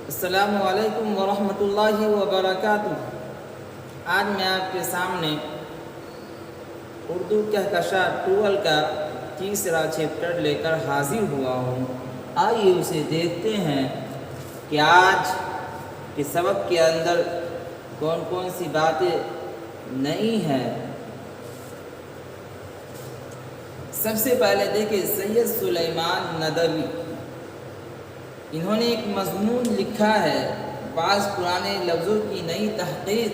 السلام علیکم ورحمۃ اللہ وبرکاتہ۔ آج میں آپ کے سامنے اردو کہکشاں 12 کا تیسرا چیپٹر لے کر حاضر ہوا ہوں۔ آئیے اسے دیکھتے ہیں کہ آج کے سبق کے اندر کون کون سی باتیں نئی ہیں۔ سب سے پہلے دیکھیں سید سلیمان ندوی، انہوں نے ایک مضمون لکھا ہے، بعض پرانے لفظوں کی نئی تحقیق۔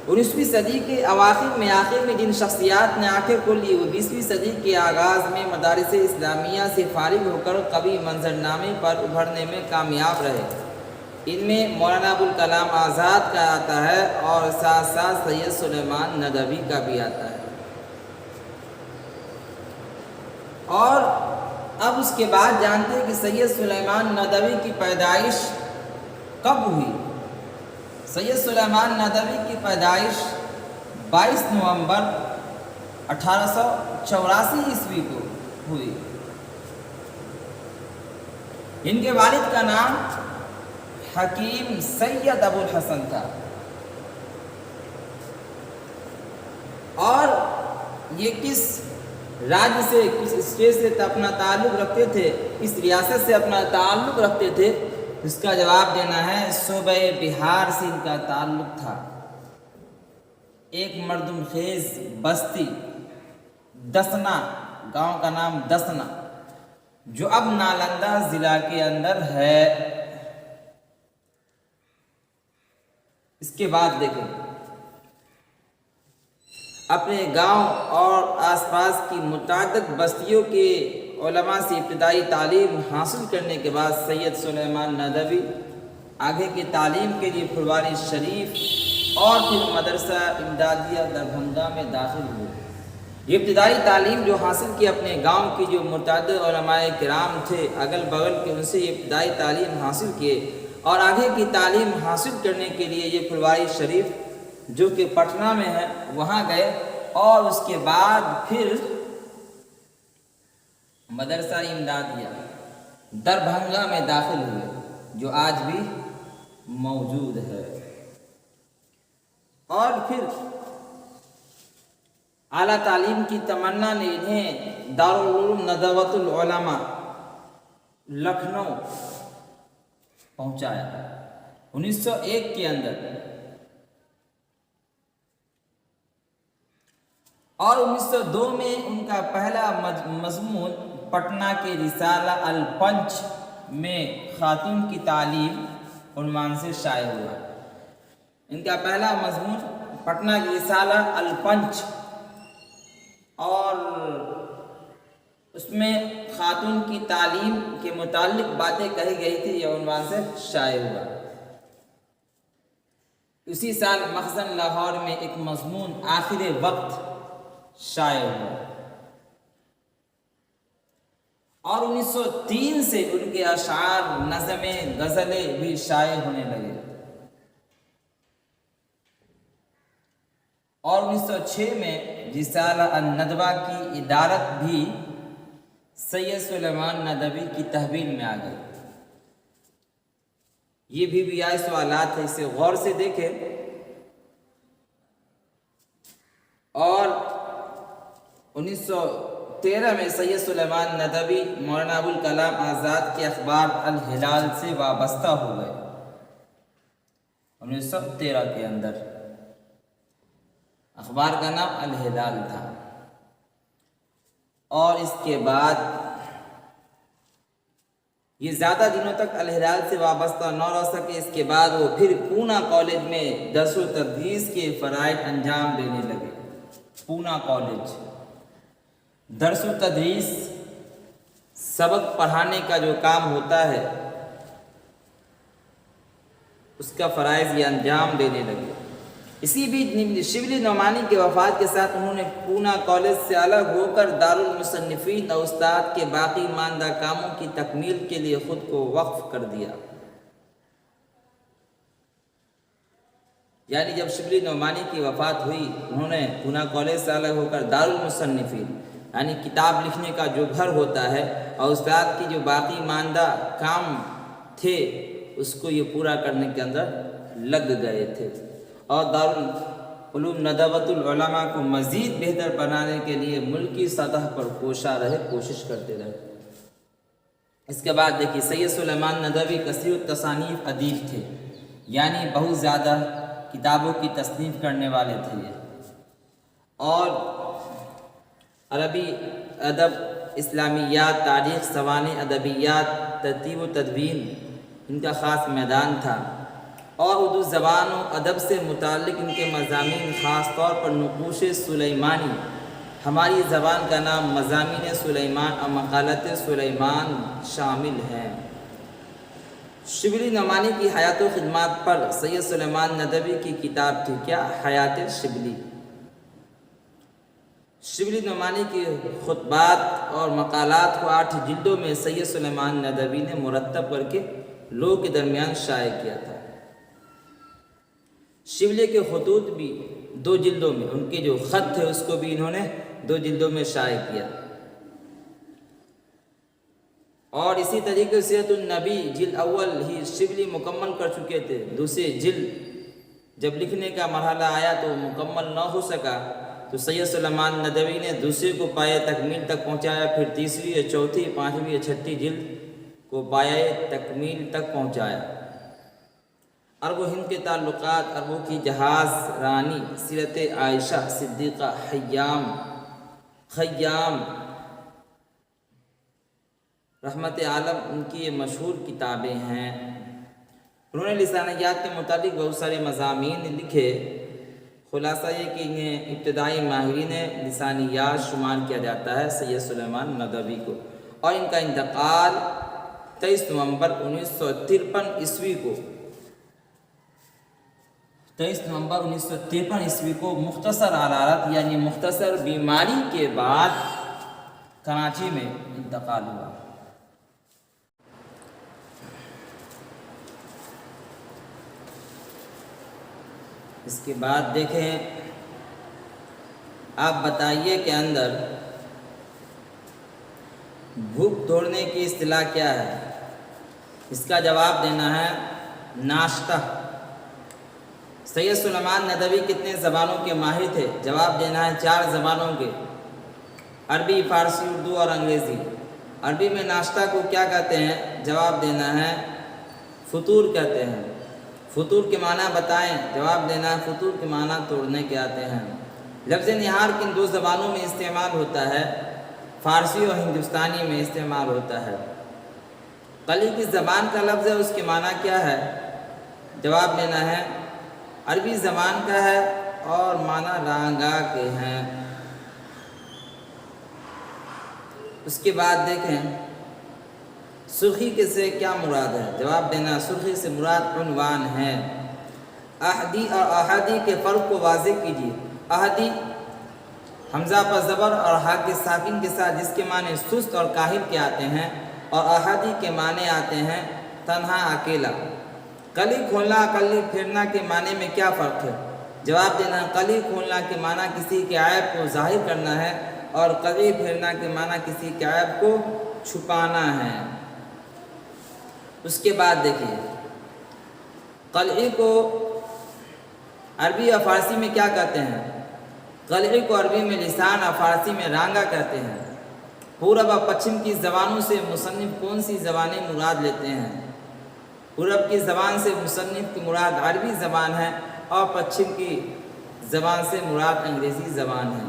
19ویں صدی کے آخر میں جن شخصیات نے آنکھیں کھولی وہ 20ویں صدی کے آغاز میں مدارس اسلامیہ سے فارغ ہو کر قوی منظرنامے پر ابھرنے میں کامیاب رہے۔ ان میں مولانا ابوالکلام آزاد کا آتا ہے اور ساتھ ساتھ سید سلیمان ندوی کا بھی آتا ہے۔ اور اب اس کے بعد جانتے ہیں کہ سید سلیمان ندوی کی پیدائش کب ہوئی۔ سید سلیمان ندوی کی پیدائش 22 نومبر 1884 عیسوی کو ہوئی۔ ان کے والد کا نام حکیم سید ابوالحسن تھا، اور یہ کس راج سے، کس اسٹیٹ سے اپنا تعلق رکھتے تھے، کس ریاست سے اپنا تعلق رکھتے تھے، اس کا جواب دینا ہے۔ صوبہ بہار سے ان کا تعلق تھا۔ ایک مردم خیز بستی دسنا، گاؤں کا نام دسنا، جو اب نالندہ ضلع کے اندر ہے۔ اس کے بعد دیکھیں، اپنے گاؤں اور آس پاس کی متعدد بستیوں کے علماء سے ابتدائی تعلیم حاصل کرنے کے بعد سید سلیمان ندوی آگے کی تعلیم کے لیے پھلواری شریف اور پھر مدرسہ امدادیہ دربھنگہ میں داخل ہوئے۔ یہ ابتدائی تعلیم جو حاصل کی اپنے گاؤں کی جو متعدد علماء کرام تھے اگل بغل کے، ان سے یہ ابتدائی تعلیم حاصل کیے، اور آگے کی تعلیم حاصل کرنے کے لیے یہ پھلواری شریف جو کہ پٹنہ میں ہے وہاں گئے، اور اس کے بعد پھر مدرسہ امدادیہ دربھنگہ میں داخل ہوئے، جو آج بھی موجود ہے۔ اور پھر اعلیٰ تعلیم کی تمنا نے انہیں دارالعلوم ندوۃ العلماء لکھنؤ پہنچایا 1901 کے اندر، اور 1902 میں ان کا پہلا مضمون پٹنہ کے رسالہ الپنچ میں خاتون کی تعلیم عنوان سے شائع ہوا۔ ان کا پہلا مضمون پٹنہ کی رسالہ الپنچ، اور اس میں خاتون کی تعلیم کے متعلق باتیں کہی گئی تھی، یہ عنوان سے شائع ہوا۔ اسی سال مخزن لاہور میں ایک مضمون آخر وقت شائع ہوا، اور 1903 سے ان کے اشعار، نظمیں، غزلیں بھی شائع ہونے لگے، اور 1906 میں رسالہ الندوہ کی ادارت بھی سید سلیمان ندوی کی تحویل میں آ گئی۔ یہ بھی آئے سوالات ہیں، اسے غور سے دیکھیں۔ اور 1913 میں سید سلیمان ندوی مولانا ابوالکلام آزاد کے اخبار الہلال سے وابستہ ہو گئے۔ 1913 کے اندر اخبار کا نام الہلال تھا، اور اس کے بعد یہ زیادہ دنوں تک الہلال سے وابستہ نہ رہ سکے۔ اس کے بعد وہ پھر پونا کالج میں درس و تدریس کے فرائض انجام دینے لگے۔ پونا کالج درس و تدریس، سبق پڑھانے کا جو کام ہوتا ہے، اس کا فرائض یہ انجام دینے لگے۔ اسی بھی شبلی نعمانی کے وفات کے ساتھ انہوں نے پونا کالج سے الگ ہو کر دارالمصنفین اور استاد کے باقی ماندہ کاموں کی تکمیل کے لیے خود کو وقف کر دیا۔ یعنی جب شبلی نعمانی کی وفات ہوئی، انہوں نے پونا کالج سے الگ ہو کر دارالمصنفین یعنی کتاب لکھنے کا جو گھر ہوتا ہے اور استاد کی جو باقی ماندہ کام تھے اس کو یہ پورا کرنے کے اندر لگ گئے تھے، اور دارالعلوم ندوۃ العلماء کو مزید بہتر بنانے کے لیے ملکی سطح پر کوشش کرتے رہے۔ اس کے بعد دیکھیے سید سلیمان ندوی کثیر التصانیف ادیب تھے، یعنی بہت زیادہ کتابوں کی تصنیف کرنے والے تھے یہ، اور عربی ادب، اسلامیات، تاریخ، سوانح، ادبیات، ترتیب و تدوین ان کا خاص میدان تھا، اور اردو زبان و ادب سے متعلق ان کے مضامین خاص طور پر نقوش سلیمانی، ہماری زبان کا نام مضامین سلیمان اور مقالات سلیمان شامل ہیں۔ شبلی نعمانی کی حیات و خدمات پر سید سلیمان ندوی کی کتاب تھی کیا؟ حیات شبلی۔ شبلی نعمانی کی خطبات اور مقالات کو 8 جلدوں میں سید سلیمان ندوی نے مرتب کر کے لوگوں کے درمیان شائع کیا تھا۔ شبلی کے خطوط بھی 2 جلدوں میں، ان کے جو خط تھے اس کو بھی انہوں نے 2 جلدوں میں شائع کیا، اور اسی طریقے سے سیرت النبی جلد اول ہی شبلی مکمل کر چکے تھے۔ دوسری جلد جب لکھنے کا مرحلہ آیا تو مکمل نہ ہو سکا تو سید سلیمان ندوی نے دوسرے کو پایہ تکمیل تک پہنچایا، پھر تیسری یا چوتھی، پانچویں یا چھٹی جلد کو پایہ تکمیل تک پہنچایا۔ عرب و ہند کے تعلقات، عربوں کی جہاز رانی، سیرت عائشہ صدیقہ، خیام رحمت عالم، ان کی یہ مشہور کتابیں ہیں۔ انہوں نے لسانیات کے متعلق بہت سارے مضامین لکھے۔ خلاصہ یہ کہ انہیں ابتدائی ماہرین لسانیات شمار کیا جاتا ہے سید سلیمان ندوی کو، اور ان کا انتقال 23 نومبر 1953 عیسوی کو 23 نومبر 1953 عیسوی کو مختصر حرارت یعنی مختصر بیماری کے بعد کراچی میں انتقال ہوا۔ اس کے بعد دیکھیں، آپ بتائیے کہ اندر بھوک توڑنے کی اصطلاح کیا ہے؟ اس کا جواب دینا ہے ناشتہ۔ سید سلیمان ندوی کتنے زبانوں کے ماہر تھے؟ جواب دینا ہے 4 زبانوں کے، عربی، فارسی، اردو اور انگریزی۔ عربی میں ناشتہ کو کیا کہتے ہیں؟ جواب دینا ہے فطور کہتے ہیں۔ فطور کے معنی بتائیں؟ جواب دینا ہے فطور کے معنی توڑنے کے آتے ہیں۔ لفظ نہار کن 2 زبانوں میں استعمال ہوتا ہے؟ فارسی اور ہندوستانی میں استعمال ہوتا ہے۔ قلی کس زبان کا لفظ ہے؟ اس کے معنی کیا ہے؟ جواب دینا ہے عربی زبان کا ہے اور معنی رانگا کے ہیں۔ اس کے بعد دیکھیں سرخی کے سے کیا مراد ہے؟ جواب دینا سرخی سے مراد عنوان ہے۔ احدی اور احادی کے فرق کو واضح کیجیے۔ احدی حمزہ پر زبر اور ہا کے ساکن کے ساتھ، جس کے معنی سست اور کاہل کے آتے ہیں، اور احادی کے معنی آتے ہیں تنہا، اکیلا۔ کلی کھولنا، کلی پھیرنا کے معنی میں کیا فرق ہے؟ جواب دینا کلی کھولنا کے معنی کسی کے عیب کو ظاہر کرنا ہے، اور کلی پھیرنا کے معنی کسی کے عیب کو چھپانا ہے۔ اس کے بعد دیکھیے قلعے کو عربی اور فارسی میں کیا کہتے ہیں؟ قلعے کو عربی میں لسان اور فارسی میں رانگا کہتے ہیں۔ پورب اور پچھم کی زبانوں سے مصنف کون سی زبانیں مراد لیتے ہیں؟ پورب کی زبان سے مصنف کی مراد عربی زبان ہے، اور پچھم کی زبان سے مراد انگریزی زبان ہے۔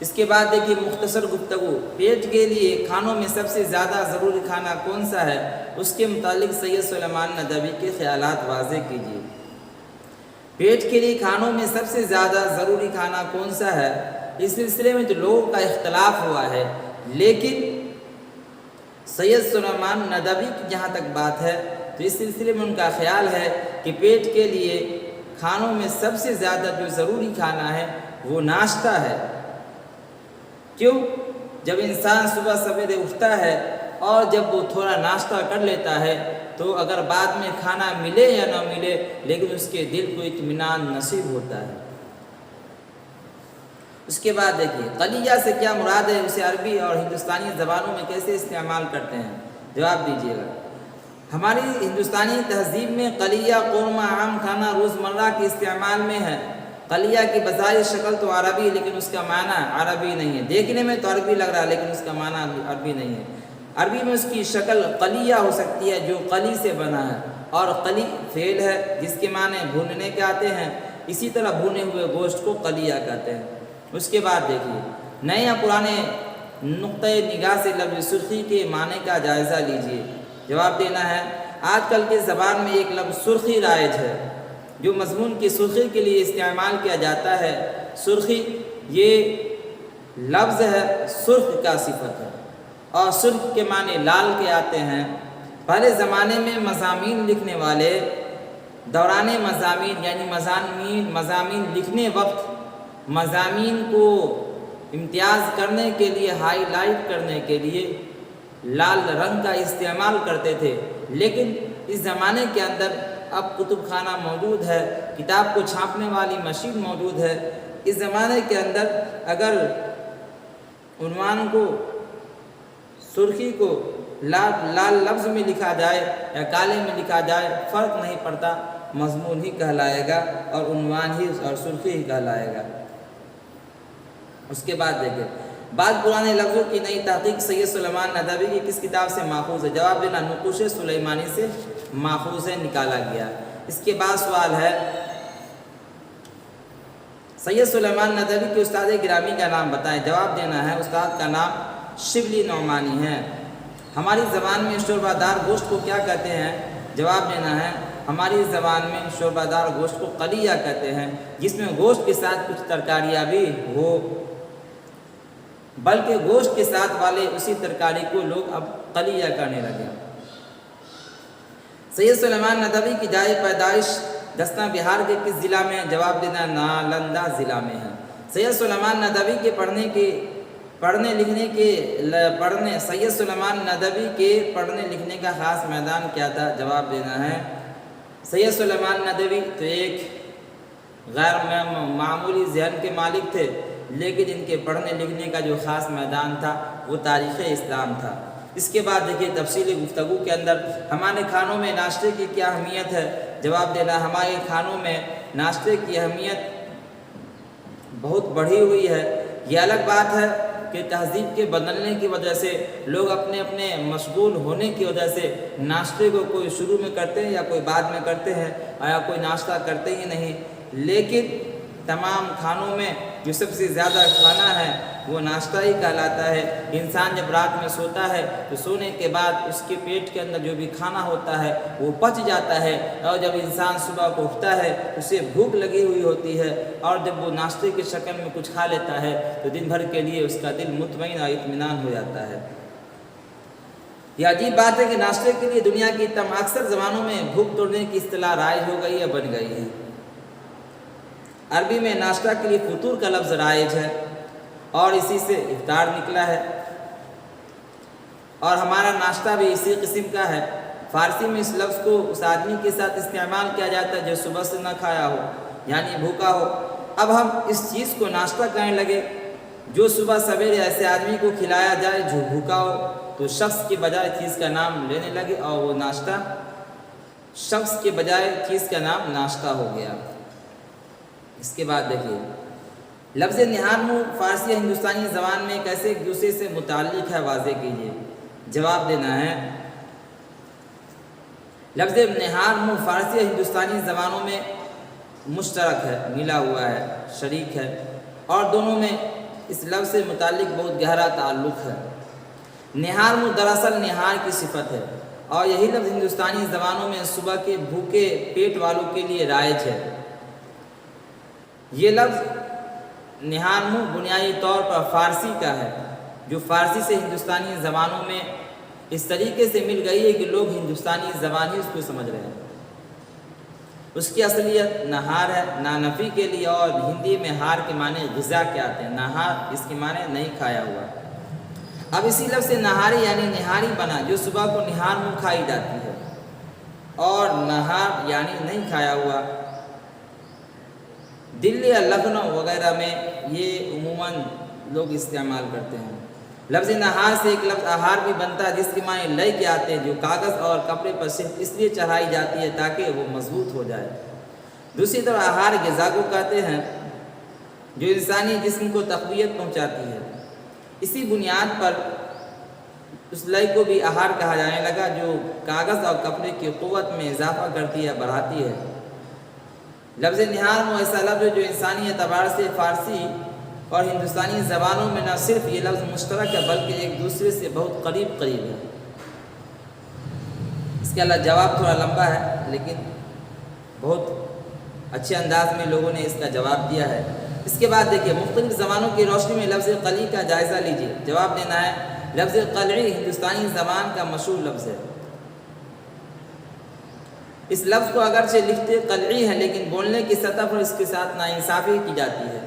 اس کے بعد دیکھیے مختصر گفتگو۔ پیٹ کے لیے کھانوں میں سب سے زیادہ ضروری کھانا کون سا ہے؟ اس کے متعلق سید سلیمان ندوی کے خیالات واضح کیجیے۔ پیٹ کے لیے کھانوں میں سب سے زیادہ ضروری کھانا کون سا ہے؟ اس سلسلے میں تو لوگوں کا اختلاف ہوا ہے، لیکن سید سلیمان ندوی کی جہاں تک بات ہے تو اس سلسلے میں ان کا خیال ہے کہ پیٹ کے لیے کھانوں میں سب سے زیادہ جو ضروری کھانا ہے وہ ناشتہ ہے۔ کیوں؟ جب انسان صبح سویرے اٹھتا ہے اور جب وہ تھوڑا ناشتہ کر لیتا ہے تو اگر بعد میں کھانا ملے یا نہ ملے لیکن اس کے دل کو اطمینان نصیب ہوتا ہے۔ اس کے بعد دیکھیے قلیہ سے کیا مراد ہے، اسے عربی اور ہندوستانی زبانوں میں کیسے استعمال کرتے ہیں، جواب دیجیے گا۔ ہماری ہندوستانی تہذیب میں قلیہ قورمہ عام کھانا روزمرہ کے استعمال میں ہے۔ قلیہ کی بظاہر شکل تو عربی ہے لیکن اس کا معنی عربی نہیں ہے، دیکھنے میں تو عربی لگ رہا ہے لیکن اس کا معنی عربی نہیں ہے۔ عربی میں اس کی شکل قلیہ ہو سکتی ہے جو قلی سے بنا ہے، اور قلی فعل ہے جس کے معنی بھوننے کے آتے ہیں، اسی طرح بھونے ہوئے گوشت کو قلیہ کہتے ہیں۔ اس کے بعد دیکھیے نئے یا پرانے نقطۂ نگاہ سے لفظ سرخی کے معنی کا جائزہ لیجیے، جواب دینا ہے۔ آج کل کے زبان میں ایک لفظ سرخی رائج ہے جو مضمون کی سرخی کے لیے استعمال کیا جاتا ہے۔ سرخی یہ لفظ ہے، سرخ کا صفت ہے اور سرخ کے معنی لال کے آتے ہیں۔ پہلے زمانے میں مضامین لکھنے والے دوران مضامین یعنی مضامین لکھنے وقت مضامین کو امتیاز کرنے کے لیے، ہائی لائٹ کرنے کے لیے لال رنگ کا استعمال کرتے تھے، لیکن اس زمانے کے اندر اب کتب خانہ موجود ہے، کتاب کو چھاپنے والی مشین موجود ہے۔ اس زمانے کے اندر اگر عنوان کو سرخی کو لال لفظ میں لکھا جائے یا کالے میں لکھا جائے فرق نہیں پڑتا، مضمون ہی کہلائے گا اور عنوان ہی اور سرخی ہی کہلائے گا۔ اس کے بعد دیکھیں بعض پرانے لفظوں کی نئی تحقیق سید سلیمان ندوی کی کس کتاب سے ماخوذ ہے، جواب دینا نقوش سلیمانی سے ماخوذ ہے، نکالا گیا۔ اس کے بعد سوال ہے سید سلیمان ندوی کے استاد گرامی کا نام بتائیں، جواب دینا ہے استاد کا نام شبلی نعمانی ہے۔ ہماری زبان میں شوربہ دار گوشت کو کیا کہتے ہیں، جواب دینا ہے ہماری زبان میں شوربہ دار گوشت کو قلیہ کہتے ہیں، جس میں گوشت کے ساتھ کچھ ترکاریاں بھی ہو، بلکہ گوشت کے ساتھ والے اسی ترکاری کو لوگ اب قلیہ کرنے لگے۔ سید سلیمان ندوی کی جائے پیدائش دستہ بہار کے کس ضلع میں ہے، جواب دینا نالندہ ضلع میں ہے۔ سید سلیمان ندوی کے سید سلیمان ندوی کے پڑھنے لکھنے کا خاص میدان کیا تھا، جواب دینا ہے سید سلیمان ندوی تو ایک غیر معمولی ذہن کے مالک تھے، لیکن ان کے پڑھنے لکھنے کا جو خاص میدان تھا وہ تاریخ اسلام تھا۔ اس کے بعد دیکھیے تفصیلی گفتگو کے اندر ہمارے کھانوں میں ناشتے کی کیا اہمیت ہے، جواب دینا ہمارے کھانوں میں ناشتے کی اہمیت بہت بڑھی ہوئی ہے۔ یہ الگ بات ہے کہ تہذیب کے بدلنے کی وجہ سے لوگ اپنے مشغول ہونے کی وجہ سے ناشتے کو کوئی شروع میں کرتے ہیں یا کوئی بعد میں کرتے ہیں یا کوئی ناشتہ کرتے ہی نہیں، لیکن تمام کھانوں میں جو سب سے زیادہ کھانا ہے وہ ناشتہ ہی کہلاتا ہے۔ انسان جب رات میں سوتا ہے تو سونے کے بعد اس کے پیٹ کے اندر جو بھی کھانا ہوتا ہے وہ پچ جاتا ہے، اور جب انسان صبح کو اٹھتا ہے اسے بھوک لگی ہوئی ہوتی ہے، اور جب وہ ناشتے کی شکل میں کچھ کھا لیتا ہے تو دن بھر کے لیے اس کا دل مطمئن اور اطمینان ہو جاتا ہے۔ یہ عجیب بات ہے کہ ناشتے کے لیے دنیا کی اکثر زبانوں میں بھوک توڑنے کی اصطلاح رائج ہو گئی ہے، بن گئی ہے۔ عربی میں ناشتہ کے لیے فطور کا لفظ رائج ہے اور اسی سے افطار نکلا ہے، اور ہمارا ناشتہ بھی اسی قسم کا ہے۔ فارسی میں اس لفظ کو اس آدمی کے ساتھ استعمال کیا جاتا ہے جو صبح سے نہ کھایا ہو یعنی بھوکا ہو۔ اب ہم اس چیز کو ناشتہ کہنے لگے جو صبح سویرے ایسے آدمی کو کھلایا جائے جو بھوکا ہو، تو شخص کے بجائے چیز کا نام لینے لگے اور وہ ناشتہ شخص کے بجائے چیز کا نام ناشتہ ہو گیا۔ اس کے بعد دیکھیے لفظ نہار منہ فارسی ہندوستانی زبان میں کیسے ایک دوسرے سے متعلق ہے، واضح کیجیے، جواب دینا ہے لفظ نہار منہ فارسی ہندوستانی زبانوں میں مشترک ہے، ملا ہوا ہے، شریک ہے، اور دونوں میں اس لفظ سے متعلق بہت گہرا تعلق ہے۔ نہار منہ دراصل نہار کی صفت ہے، اور یہی لفظ ہندوستانی زبانوں میں صبح کے بھوکے پیٹ والوں کے لیے رائج ہے۔ یہ لفظ نہار منہ بنیادی طور پر فارسی کا ہے، جو فارسی سے ہندوستانی زبانوں میں اس طریقے سے مل گئی ہے کہ لوگ ہندوستانی زبان ہی اس کو سمجھ رہے ہیں۔ اس کی اصلیت نہار ہے، نانفی کے لیے، اور ہندی میں ہار کے معنی غذا کے آتے ہیں، نہار اس کے معنی نہیں کھایا ہوا۔ اب اسی لفظ سے نہاری یعنی نہاری بنا جو صبح کو نہار منہ کھائی جاتی ہے، اور نہار یعنی نہیں کھایا ہوا دلی یا لکھنؤ وغیرہ میں یہ عموماً لوگ استعمال کرتے ہیں۔ لفظ نہار سے ایک لفظ آہار بھی بنتا ہے، جس کے معنی لے کے آتے ہیں، جو کاغذ اور کپڑے پر صرف اس لیے چڑھائی جاتی ہے تاکہ وہ مضبوط ہو جائے۔ دوسری طرف آہار غذا کو کہتے ہیں جو انسانی جسم کو تقویت پہنچاتی ہے۔ اسی بنیاد پر اس لے کو بھی آہار کہا جانے لگا جو کاغذ اور کپڑے کی قوت میں اضافہ کرتی ہے، بڑھاتی ہے۔ لفظ نہار وہ ایسا لفظ ہے جو انسانی اعتبار سے فارسی اور ہندوستانی زبانوں میں نہ صرف یہ لفظ مشترک ہے بلکہ ایک دوسرے سے بہت قریب ہے۔ اس کے علاوہ جواب تھوڑا لمبا ہے لیکن بہت اچھے انداز میں لوگوں نے اس کا جواب دیا ہے۔ اس کے بعد دیکھیے مختلف زبانوں کی روشنی میں لفظ قلی کا جائزہ لیجیے۔ جواب دینا ہے لفظ قلعی ہندوستانی زبان کا مشہور لفظ ہے۔ اس لفظ کو اگرچہ لکھتے قلعی ہے لیکن بولنے کی سطح پر اس کے ساتھ ناانصافی کی جاتی ہے،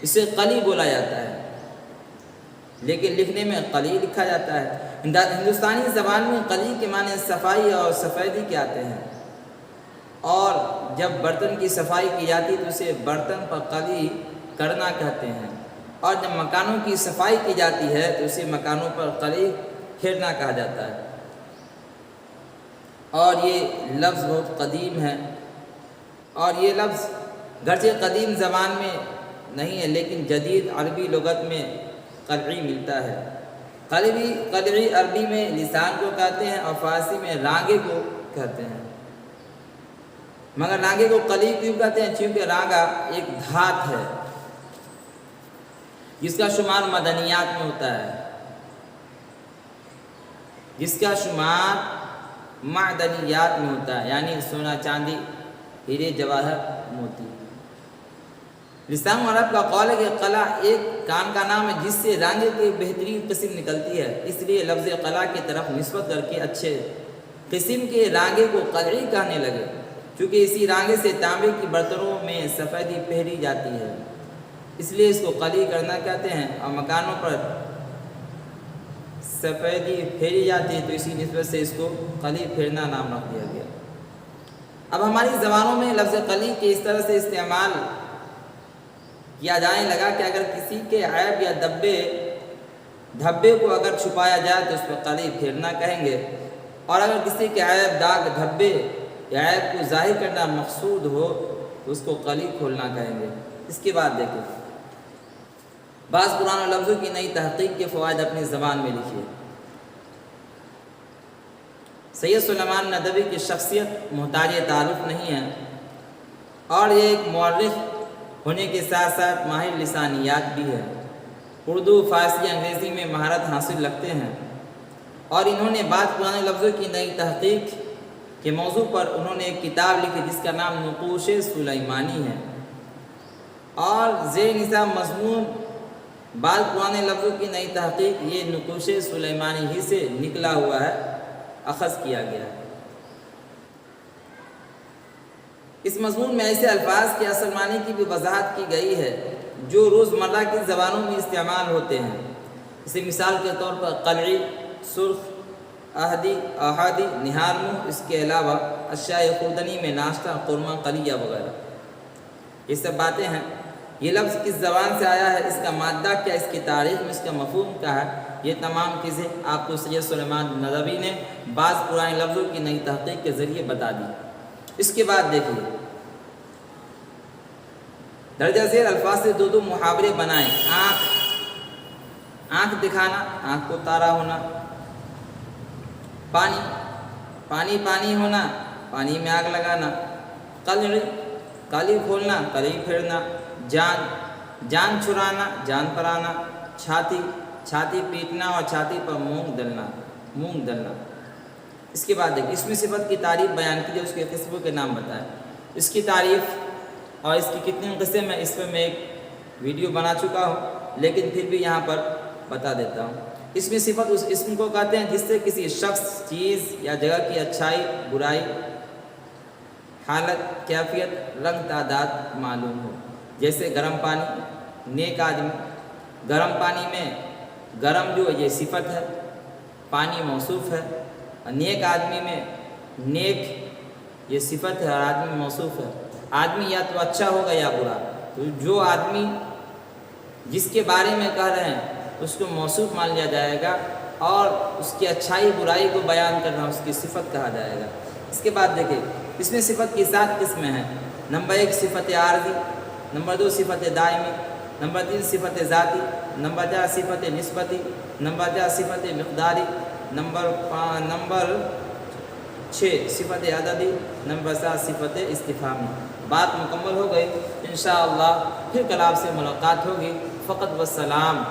اسے قلی بولا جاتا ہے لیکن لکھنے میں قلی لکھا جاتا ہے۔ ہندوستانی زبان میں قلی کے معنی صفائی اور سفیدی کے آتے ہیں، اور جب برتن کی صفائی کی جاتی تو اسے برتن پر قلی کرنا کہتے ہیں، اور جب مکانوں کی صفائی کی جاتی ہے تو اسے مکانوں پر قلی پھیرنا کہا جاتا ہے۔ اور یہ لفظ بہت قدیم ہے، اور یہ لفظ گرچہ قدیم زبان میں نہیں ہے لیکن جدید عربی لغت میں قلعی ملتا ہے۔ قلعی عربی میں لسان کو کہتے ہیں اور فارسی میں رانگے کو کہتے ہیں، مگر رانگے کو قلی کیوں کہتے ہیں؟ چونکہ رانگا ایک دھات ہے جس کا شمار معدنیات میں ہوتا ہے، یعنی سونا، چاندی، ہیرے، جواہر، موتی۔ لسان عرب کا قول ہے کہ قلع ایک کان کا نام ہے جس سے رانگے کی بہترین قسم نکلتی ہے، اس لیے لفظ قلع کی طرف نسبت کر کے اچھے قسم کے رانگے کو قلعی کہنے لگے، چونکہ اسی رانگے سے تانبے کی برتنوں میں سفیدی پھیری جاتی ہے، اس لیے اس کو قلی کرنا کہتے ہیں، اور مکانوں پر سفیدی پھیری جاتی ہے تو اسی نسبت سے اس کو قلی پھیرنا نام رکھ دیا گیا۔ اب ہماری زبانوں میں لفظ قلی کے اس طرح سے استعمال کیا جانے لگا کہ اگر کسی کے عیب یا دھبے کو اگر چھپایا جائے تو اس پر قلی پھیرنا کہیں گے، اور اگر کسی کے عیب، داغ، دھبے یا عیب کو ظاہر کرنا مقصود ہو تو اس کو قلی کھولنا کہیں گے۔ اس کے بعد دیکھیں بعض پرانے لفظوں کی نئی تحقیق کے فوائد اپنی زبان میں لکھیے۔ سید سلیمان ندوی کی شخصیت محتاج تعارف نہیں ہے، اور یہ ایک مورخ ہونے کے ساتھ ساتھ ماہر لسانیات بھی ہے۔ اردو، فارسی، انگریزی میں مہارت حاصل رکھتے ہیں، اور انہوں نے بعض پرانے لفظوں کی نئی تحقیق کے موضوع پر انہوں نے ایک کتاب لکھی جس کا نام نقوش سلیمانی ہے، اور زیر نظام مضمون بعض پرانے لفظوں کی نئی تحقیق یہ نقوش سلیمانی ہی سے نکلا ہوا ہے، اخذ کیا گیا ہے۔ اس مضمون میں ایسے الفاظ کے اصل معنی کی بھی وضاحت کی گئی ہے جو روزمرہ کی زبانوں میں استعمال ہوتے ہیں۔ اسے مثال کے طور پر قلعی، سرخ، احدی، احادی، نہار منہ، اس کے علاوہ اشیاء خوردنی میں ناشتہ، قورمہ، قلیہ وغیرہ، یہ سب باتیں ہیں۔ یہ لفظ کس زبان سے آیا ہے، اس کا مادہ کیا، اس کی تاریخ میں اس کا مفہوم کیا ہے، یہ تمام چیزیں آپ کو سید سلیمان ندوی نے بعض پرانے لفظوں کی نئی تحقیق کے ذریعے بتا دی۔ اس کے بعد دیکھیے درجہ ذیل الفاظ سے دو محاورے بنائیں۔ آنکھ دکھانا، آنکھ کو تارا ہونا۔ پانی ہونا، پانی میں آگ لگانا۔ قلی کھولنا، قلی پھیرنا۔ جان چھڑانا، جان پر آنا۔ چھاتی پیٹنا اور چھاتی پر مونگ دلنا۔ اس کے بعد دیکھیں اس میں صفت کی تعریف بیان کی جائے، اس کے قسموں کے نام بتائیں۔ اس کی تعریف اور اس کی کتنی قسم ہے اس پہ میں ایک ویڈیو بنا چکا ہوں، لیکن پھر بھی یہاں پر بتا دیتا ہوں۔ اس میں صفت اس اسم کو کہتے ہیں جس سے کسی شخص، چیز یا جگہ کی اچھائی، برائی، حالت، کیفیت، رنگ، تعداد معلوم ہو۔ جیسے گرم پانی، نیک آدمی۔ گرم پانی میں گرم جو یہ صفت ہے، پانی موصوف ہے، اور نیک آدمی میں نیک یہ صفت ہے اور آدمی موصوف ہے۔ آدمی یا تو اچھا ہوگا یا برا، تو جو آدمی جس کے بارے میں کہہ رہے ہیں اس کو موصوف مان لیا جائے گا، اور اس کی اچھائی برائی کو بیان کرنا اس کی صفت کہا جائے گا۔ اس کے بعد دیکھیں اس میں صفت کی 7 قسمیں ہیں۔ نمبر 1 صفت عارضی، نمبر 2 صفت دائمی، نمبر 3 صفت ذاتی، نمبر 4 صفت نسبتی، نمبر 4 صفت مقداری، نمبر 6 صفت عددی، نمبر 7 صفت استفہامی۔ بات مکمل ہو گئی، انشاءاللہ پھر کل آپ سے ملاقات ہوگی۔ فقط والسلام۔